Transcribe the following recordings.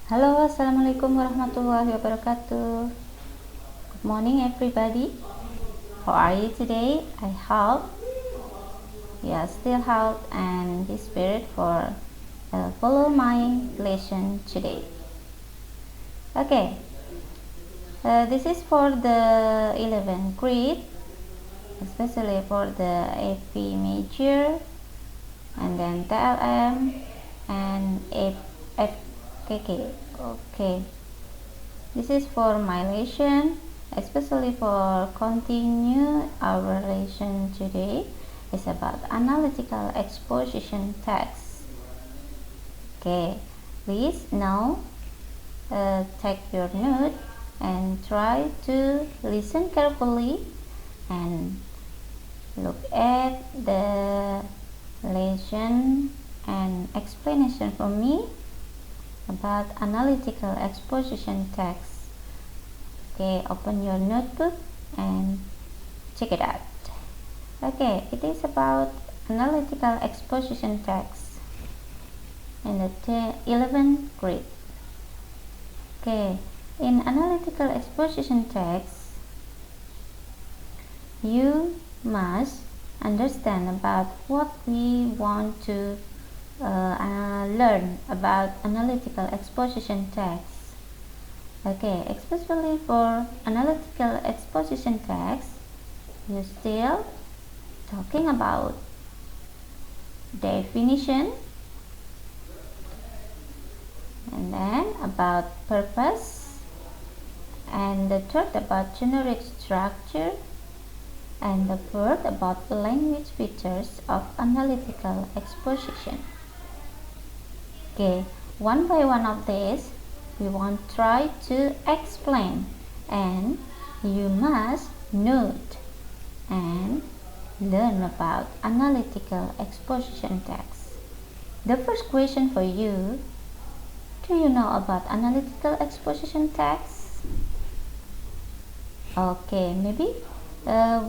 Halo, assalamualaikum warahmatullahi wabarakatuh. Good morning, everybody. How are you today? I hope you are still healthy and be spirit for follow my lesson today. Okay, this is for the 11th grade, especially for the AP major, and then TLM and FKK. Okay, this is for my lesson, especially for continue our lesson today is about analytical exposition text. Okay, please now take your note and try to listen carefully and look at the lesson and explanation from me about analytical exposition text. Okay, open your notebook and check it out. Okay, it is about analytical exposition text in the 11th grade. Okay, in analytical exposition text, you must understand about what we want to learn about analytical exposition text. Okay, especially for analytical exposition text, you still talking about definition, and then about purpose, and the third about generic structure, and the fourth about language features of analytical exposition. Okay, one by one of these we want try to explain, and you must note and learn about analytical exposition text. The first question for you, do you know about analytical exposition text? Okay, maybe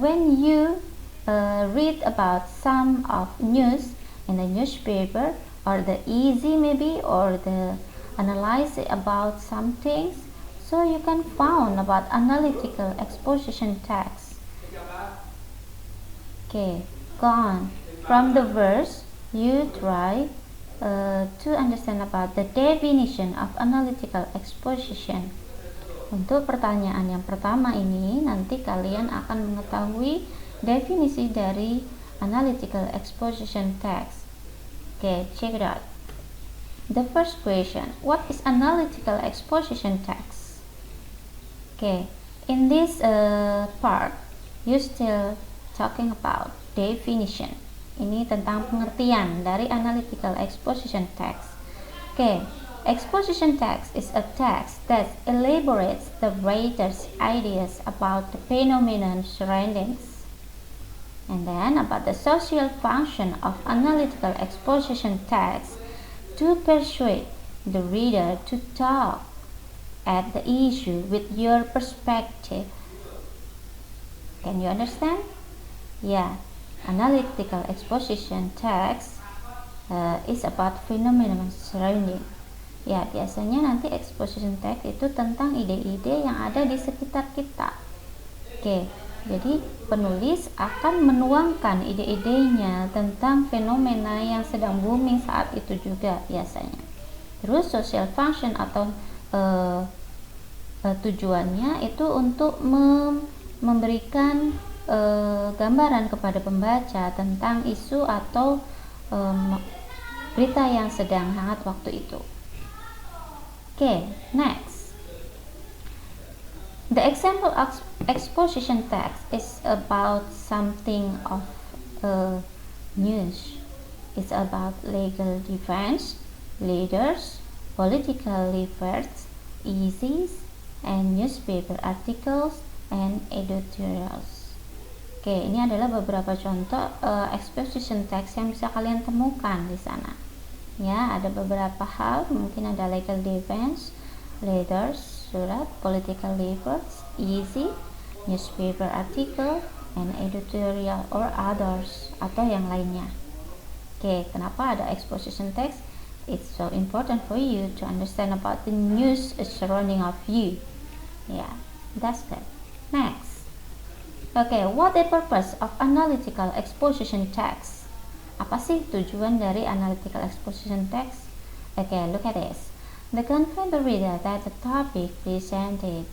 when you read about some of news in the newspaper, or the easy maybe, or the analyze about some things, so you can find about analytical exposition text. Okay, go on. From the verse, you try to understand about the definition of analytical exposition. Untuk pertanyaan yang pertama ini, nanti kalian akan mengetahui definisi dari analytical exposition text. Okay, check it out. The first question, what is analytical exposition text? Okay, in this part, you still talking about definition. Ini tentang pengertian dari analytical exposition text. Okay, exposition text is a text that elaborates the writer's ideas about the phenomenon surroundings. And then about the social function of analytical exposition text to persuade the reader to talk at the issue with your perspective. Can you understand? Yeah, analytical exposition text is about phenomenon surrounding. Ya, biasanya nanti exposition text itu tentang ide-ide yang ada di sekitar kita. Oke, jadi penulis akan menuangkan ide-idenya tentang fenomena yang sedang booming saat itu juga biasanya. Terus social function atau tujuannya itu untuk memberikan gambaran kepada pembaca tentang isu atau berita yang sedang hangat waktu itu. Okay, next. The example of exposition text is about something of news. It's about legal defense, leaders, political leaflets, essays, and newspaper articles and editorials. Oke, ini adalah beberapa contoh exposition text yang bisa kalian temukan di sana. Ya, ada beberapa hal, mungkin ada legal defense, letters, surat, political leaflets, essay, newspaper article, and editorial or others, atau yang lainnya. Oke, kenapa ada exposition text? it's so important for you to understand about the news surrounding of you. Yeah, that's good. Next. Okay, what the purpose of analytical exposition text? Apa sih tujuan dari analytical exposition text? Okay, look at this. To convey the reader that the topic presented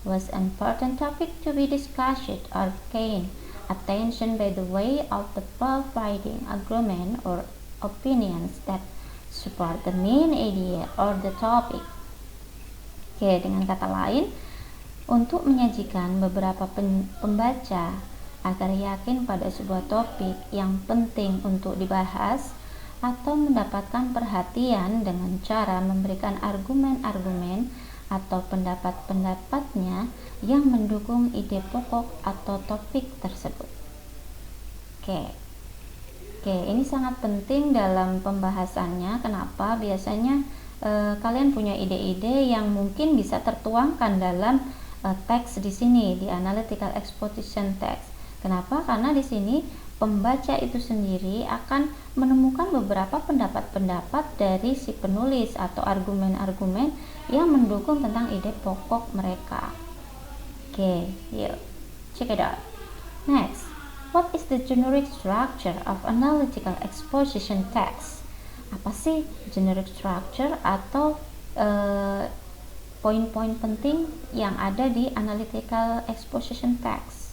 was an important topic to be discussed or gain attention by the way of the providing argument or opinions that support the main idea or the topic. Oke, dengan kata lain, untuk menyajikan beberapa pembaca agar yakin pada sebuah topik yang penting untuk dibahas atau mendapatkan perhatian dengan cara memberikan argumen-argumen atau pendapat-pendapatnya yang mendukung ide pokok atau topik tersebut. Oke, ini sangat penting dalam pembahasannya. Kenapa? Biasanya kalian punya ide-ide yang mungkin bisa tertuangkan dalam teks di sini, di analytical exposition text. Kenapa? Karena di sini pembaca itu sendiri akan menemukan beberapa pendapat-pendapat dari si penulis atau argumen-argumen yang mendukung tentang ide pokok mereka. Oke, yuk check it out. Next, what is the generic structure of analytical exposition text? Apa sih generic structure atau poin-poin penting yang ada di analytical exposition text?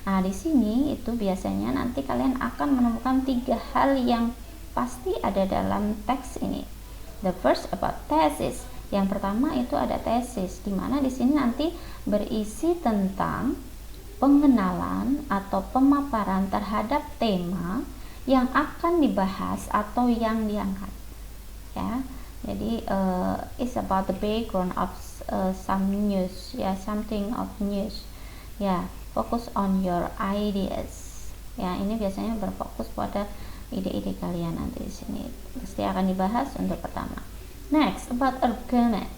Nah, di sini itu biasanya nanti kalian akan menemukan 3 hal yang pasti ada dalam teks ini. The first about thesis. Yang pertama itu ada tesis, di mana di sini nanti berisi tentang pengenalan atau pemaparan terhadap tema yang akan dibahas atau yang diangkat. Ya, jadi it's about the background of some news, ya, something of news. Ya, focus on your ideas. Ya, ini biasanya berfokus pada ide-ide kalian nanti di sini. Pasti akan dibahas untuk pertama. Next, about argument.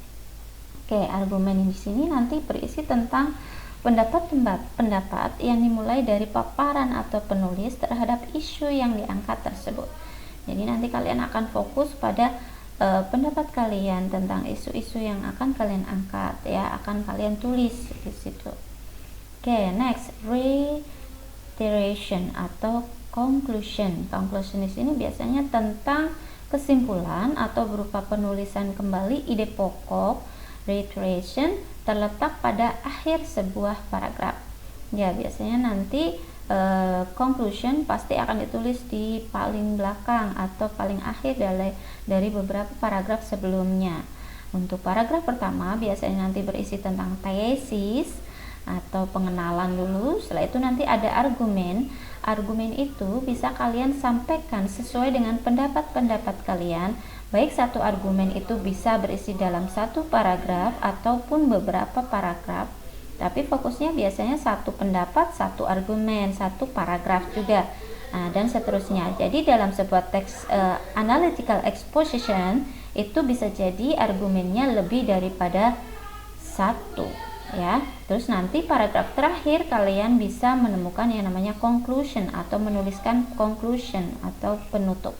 Oke, argumen di sini nanti berisi tentang pendapat-pendapat yang dimulai dari paparan atau penulis terhadap isu yang diangkat tersebut. Jadi nanti kalian akan fokus pada pendapat kalian tentang isu-isu yang akan kalian angkat, ya, akan kalian tulis di situ. Oke, next, reiteration atau conclusion. Conclusion di sini biasanya tentang kesimpulan atau berupa penulisan kembali ide pokok. Reiteration terletak pada akhir sebuah paragraf. Ya, biasanya nanti conclusion pasti akan ditulis di paling belakang atau paling akhir dari beberapa paragraf sebelumnya. Untuk paragraf pertama biasanya nanti berisi tentang tesis atau pengenalan dulu. Setelah itu nanti ada argumen. Argumen itu bisa kalian sampaikan sesuai dengan pendapat-pendapat kalian. Baik satu argumen itu bisa berisi dalam satu paragraf ataupun beberapa paragraf. Tapi fokusnya biasanya satu pendapat, satu argumen, satu paragraf juga, dan seterusnya. Jadi dalam sebuah teks analytical exposition itu bisa jadi argumennya lebih daripada satu, ya. Terus nanti paragraf terakhir kalian bisa menemukan yang namanya conclusion atau menuliskan conclusion atau penutup.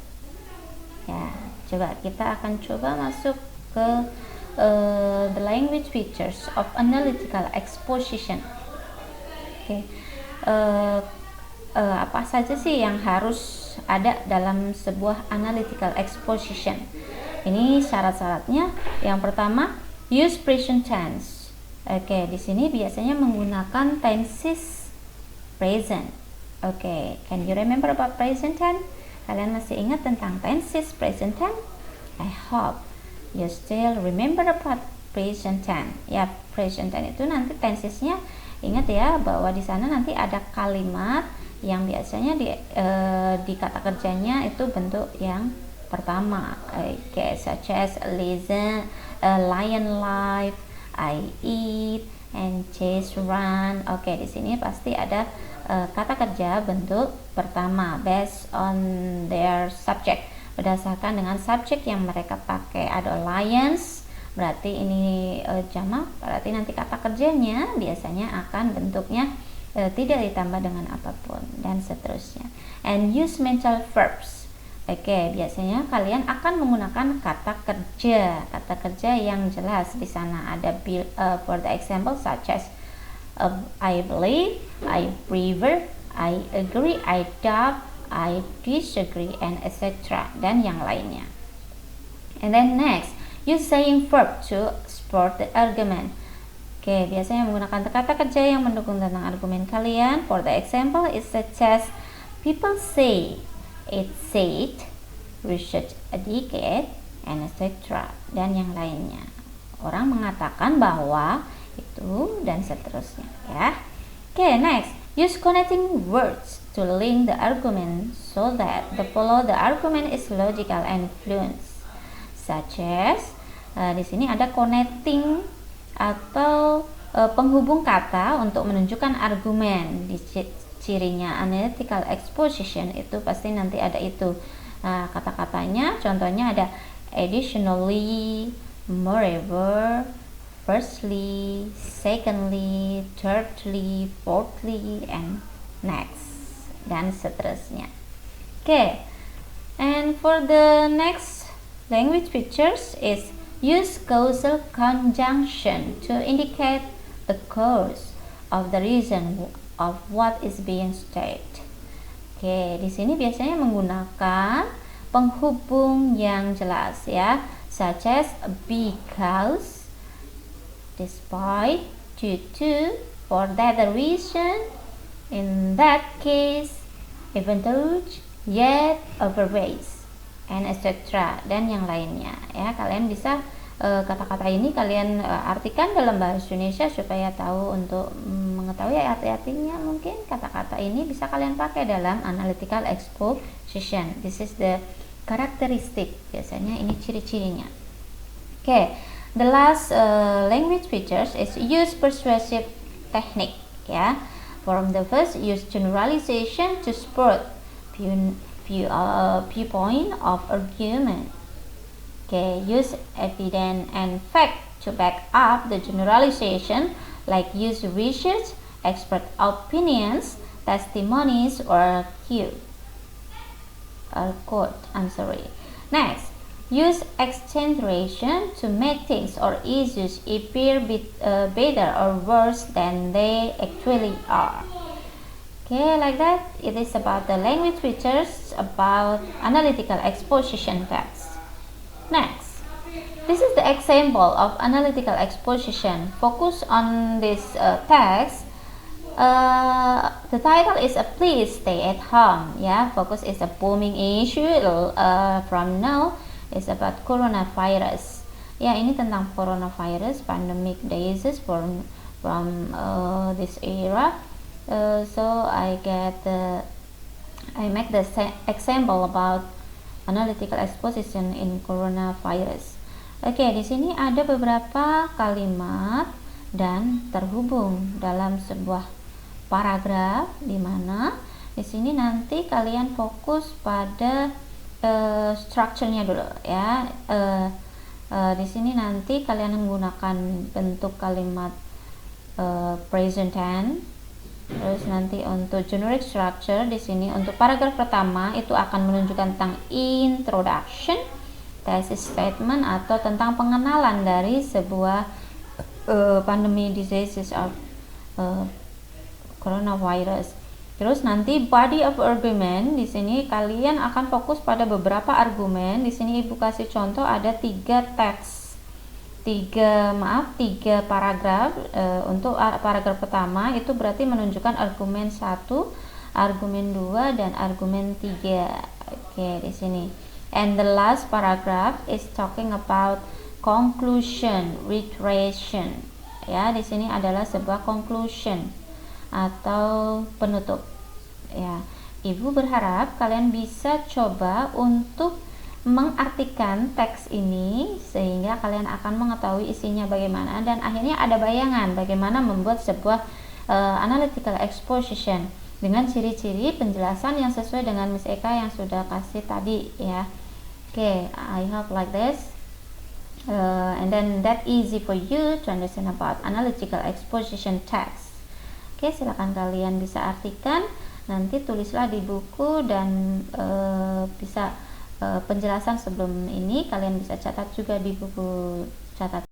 Ya, coba kita akan coba masuk ke the language features of analytical exposition. Oke, apa saja sih yang harus ada dalam sebuah analytical exposition? Ini syarat-syaratnya. Yang pertama, use present tense. Oke, di sini biasanya menggunakan tenses present. Oke, can you remember about present tense? Kalian masih ingat tentang tenses present tense? I hope you still remember about present tense. Ya, present tense itu nanti tensesnya, ingat ya bahwa di sana nanti ada kalimat yang biasanya di kata kerjanya itu bentuk yang pertama. Okay, such as listen, lion live, I eat, and chase run. Oke, di sini pasti ada kata kerja bentuk pertama based on their subject. Berdasarkan dengan subjek yang mereka pakai. Ada lions, berarti ini jamak, berarti nanti kata kerjanya biasanya akan bentuknya tidak ditambah dengan apapun, dan seterusnya. And use mental verbs. Oke, biasanya kalian akan menggunakan kata kerja yang jelas. Di sana ada for the example such as I believe, I prefer, I agree, I doubt, I disagree, and etc. dan yang lainnya. And then next, use saying verb to support the argument. Oke, biasanya menggunakan kata kerja yang mendukung tentang argumen kalian. For the example is such as people say, it said, research a decade, and etc. dan yang lainnya. Orang mengatakan bahwa itu dan seterusnya, ya. Okay, next, use connecting words to link the argument so that the argument is logical and fluent. Such as di sini ada connecting atau penghubung kata untuk menunjukkan argumen. Di cirinya analytical exposition itu pasti nanti ada itu. Nah, kata-katanya contohnya ada additionally, moreover, firstly, secondly, thirdly, fourthly, and next, dan seterusnya. Okay, and for the next language features is use causal conjunction to indicate the cause of the reason of what is being stated. Okay, di sini biasanya menggunakan penghubung yang jelas, ya, such as because, despite, due to, for that reason, in that case, even though, yet, otherwise, and etc. dan yang lainnya, ya. Kalian bisa kata-kata ini kalian artikan dalam bahasa Indonesia supaya tahu untuk mengetahui arti-artinya. Mungkin kata-kata ini bisa kalian pakai dalam analytical exposition. This is the characteristic, biasanya ini ciri-cirinya. Okay, the last language features is use persuasive technique, ya. From the first, use generalization to support viewpoint of argument. Okay, use evidence and fact to back up the generalization, like use research, expert opinions, testimonies, or quote. Next, use exaggeration to make things or issues appear better or worse than they actually are. Okay, like that, it is about the language features about analytical exposition text. Next, this is the example of analytical exposition. Focus on this text. The title is a please stay at home. Yeah, focus is a booming issue from now is about coronavirus. Ya, ini tentang coronavirus, pandemic disease from this era. So I make the example about analytical exposition in coronavirus. Oke, di sini ada beberapa kalimat dan terhubung dalam sebuah paragraf, di mana di sini nanti kalian fokus pada strukturnya dulu, ya. Di sini nanti kalian menggunakan bentuk kalimat present tense. Terus nanti untuk generic structure di sini untuk paragraf pertama itu akan menunjukkan tentang introduction, thesis statement atau tentang pengenalan dari sebuah pandemi diseases of coronavirus. Terus nanti body of argument di sini kalian akan fokus pada beberapa argumen. Di sini Ibu kasih contoh ada 3 paragraf. Untuk paragraf pertama itu berarti menunjukkan argumen 1, argumen 2, dan argumen 3. Oke, di sini. And the last paragraph is talking about conclusion, reiteration. Ya, di sini adalah sebuah conclusion atau penutup. Ya, Ibu berharap kalian bisa coba untuk mengartikan teks ini sehingga kalian akan mengetahui isinya bagaimana dan akhirnya ada bayangan bagaimana membuat sebuah analytical exposition dengan ciri-ciri penjelasan yang sesuai dengan Miss Eka yang sudah kasih tadi, ya. Okay, I hope like this and then that easy for you to understand about analytical exposition text. Okay, silakan kalian bisa artikan, nanti tulislah di buku dan bisa penjelasan sebelum ini, kalian bisa catat juga di buku catatan.